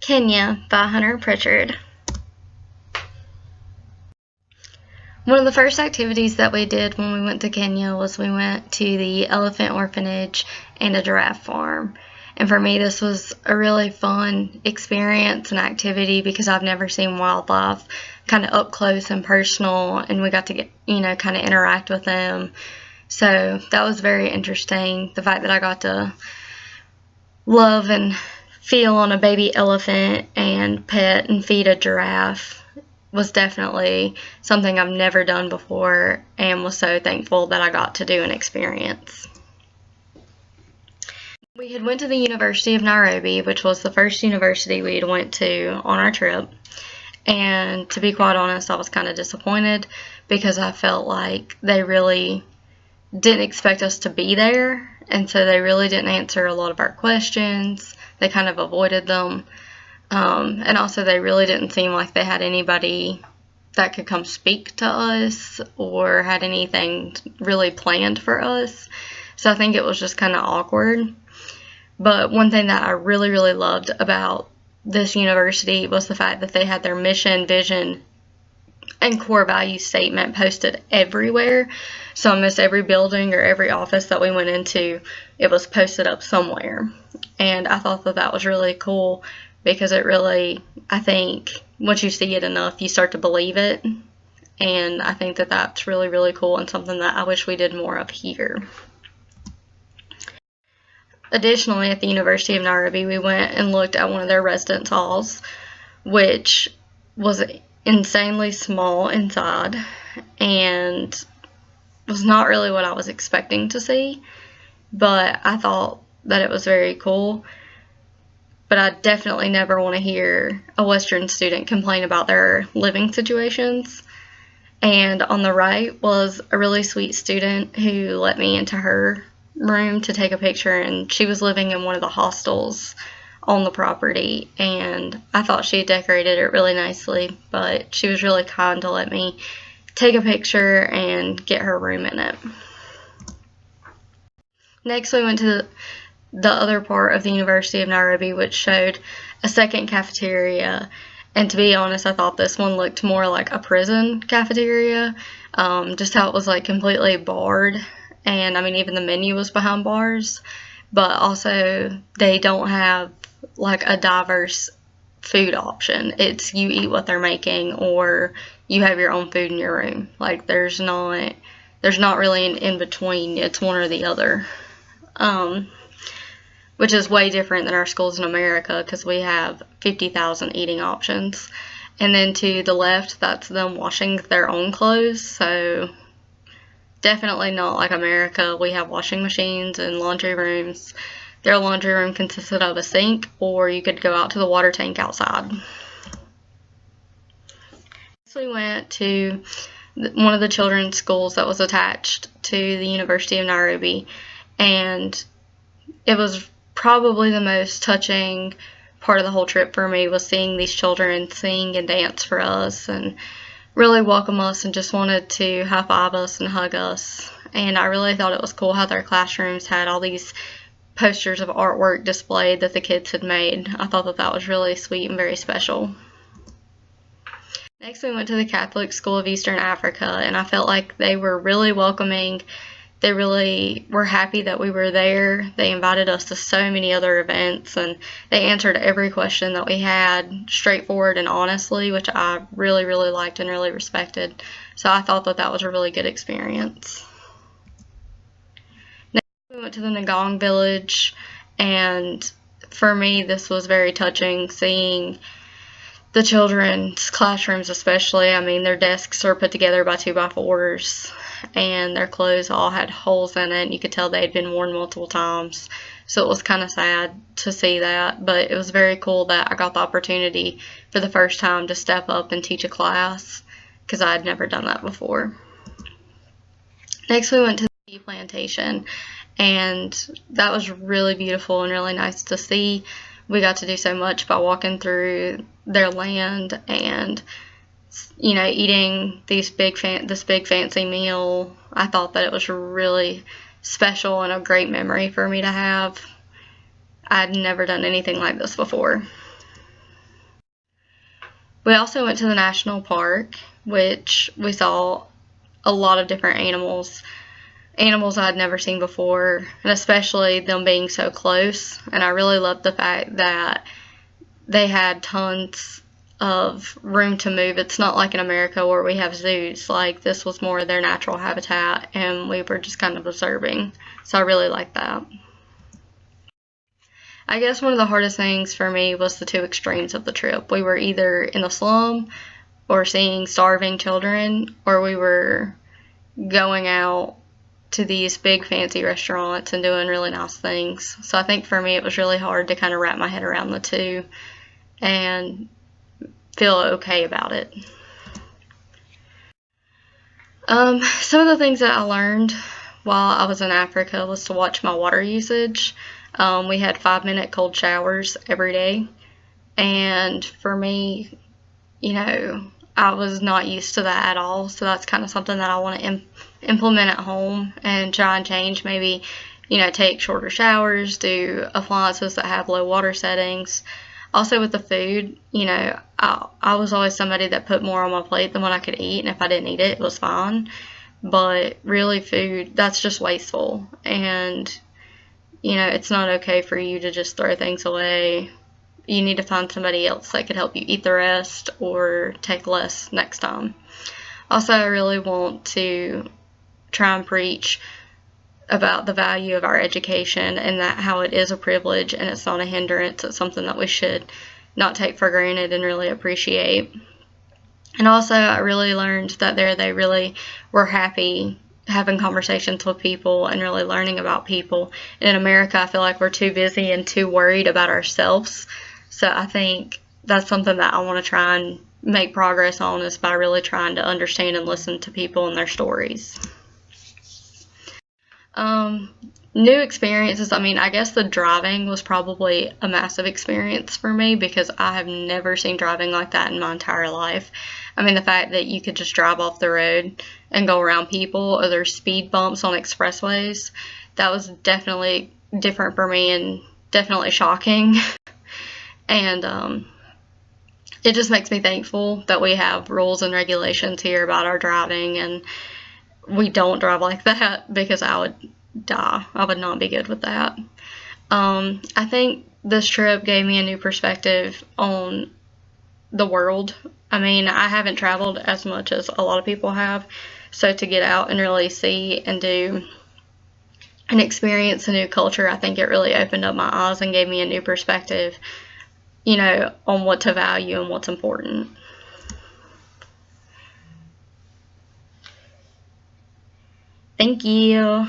Kenya by Hunter Pritchard. One of the first activities that we did when we went to Kenya was we went to the elephant orphanage and a giraffe farm. And for me, this was a really fun experience and activity because I've never seen wildlife kind of up close and personal, and we got to get, kind of interact with them. So that was very interesting. The fact that I got to love and feel on a baby elephant and pet and feed a giraffe was definitely something I've never done before, and was so thankful that I got to do and experience. We had went to the University of Nairobi, which was the first university we had went to on our trip, and to be quite honest, I was kind of disappointed because I felt like they really didn't expect us to be there, and so they really didn't answer a lot of our questions. They kind of avoided them. And also they really didn't seem like they had anybody that could come speak to us or had anything really planned for us. So I think it was just kind of awkward. But one thing that I really, really loved about this university was the fact that they had their mission, vision, and core value statement posted everywhere. So almost every building or every office that we went into, it was posted up somewhere. And I thought that that was really cool, because it really, I think, once you see it enough, you start to believe it. And I think that that's really, really cool and something that I wish we did more of here. Additionally, at the University of Nairobi, we went and looked at one of their residence halls, which was insanely small inside and was not really what I was expecting to see, but I thought that it was very cool. But I definitely never want to hear a Western student complain about their living situations. And on the right was a really sweet student who let me into her room to take a picture, and she was living in one of the hostels on the property, and I thought she had decorated it really nicely, but she was really kind to let me take a picture and get her room in it. Next, we went to the other part of the University of Nairobi, which showed a second cafeteria, and to be honest, I thought this one looked more like a prison cafeteria, just how it was like completely barred, and I mean even the menu was behind bars, but also they don't have like a diverse food option. It's you eat what they're making or you have your own food in your room. Like there's not really an in-between. It's one or the other. Which is way different than our schools in America, because we have 50,000 eating options. And then to the left, that's them washing their own clothes, so definitely not like America. We have washing machines and laundry rooms. Their laundry room consisted of a sink, or you could go out to the water tank outside. So we went to one of the children's schools that was attached to the University of Nairobi, and it was probably the most touching part of the whole trip for me, was seeing these children sing and dance for us and really welcome us and just wanted to high-five us and hug us. And I really thought it was cool how their classrooms had all these posters of artwork displayed that the kids had made. I thought that that was really sweet and very special. Next, we went to the Catholic School of Eastern Africa, and I felt like they were really welcoming. They really were happy that we were there. They invited us to so many other events, and they answered every question that we had straightforward and honestly, which I really, really liked and really respected. So I thought that that was a really good experience. Next, we went to the Ngong village, and for me, this was very touching, seeing the children's classrooms especially. I mean, their desks are put together by 2x4s, and their clothes all had holes in it, and you could tell they had been worn multiple times. So it was kind of sad to see that, but it was very cool that I got the opportunity for the first time to step up and teach a class, because I had never done that before. Next, we went to the tea plantation, and that was really beautiful and really nice to see. We got to do so much by walking through their land and, you know, eating this big fancy meal. I thought that it was really special and a great memory for me to have. I'd never done anything like this before. We also went to the national park, which we saw a lot of different animals I'd never seen before, and especially them being so close. And I really loved the fact that they had tons of room to move. It's not like in America where we have zoos. Like, this was more their natural habitat, and we were just kind of observing. So I really liked that. I guess one of the hardest things for me was the two extremes of the trip. We were either in the slum or seeing starving children, or we were going out to these big fancy restaurants and doing really nice things. So I think for me it was really hard to kind of wrap my head around the two and feel okay about it. Some of the things that I learned while I was in Africa was to watch my water usage. We had 5-minute cold showers every day, and for me, I was not used to that at all, so that's kind of something that I want to implement at home and try and change. Maybe, take shorter showers, do appliances that have low water settings. Also with the food, I was always somebody that put more on my plate than what I could eat, and if I didn't eat it, it was fine. But really, food, that's just wasteful, and it's not okay for you to just throw things away. You need to find somebody else that could help you eat the rest or take less next time. Also, I really want to try and preach about the value of our education and that how it is a privilege and it's not a hindrance. It's something that we should not take for granted and really appreciate. And also, I really learned that they really were happy having conversations with people and really learning about people. And in America, I feel like we're too busy and too worried about ourselves. So I think that's something that I want to try and make progress on, is by really trying to understand and listen to people and their stories. New experiences, I guess the driving was probably a massive experience for me because I have never seen driving like that in my entire life. The fact that you could just drive off the road and go around people, or there's speed bumps on expressways, that was definitely different for me and definitely shocking. And it just makes me thankful that we have rules and regulations here about our driving, and we don't drive like that, because I would die. I would not be good with that. I think this trip gave me a new perspective on the world. I haven't traveled as much as a lot of people have, so to get out and really see and do and experience a new culture, I think it really opened up my eyes and gave me a new perspective, on what to value and what's important. Thank you.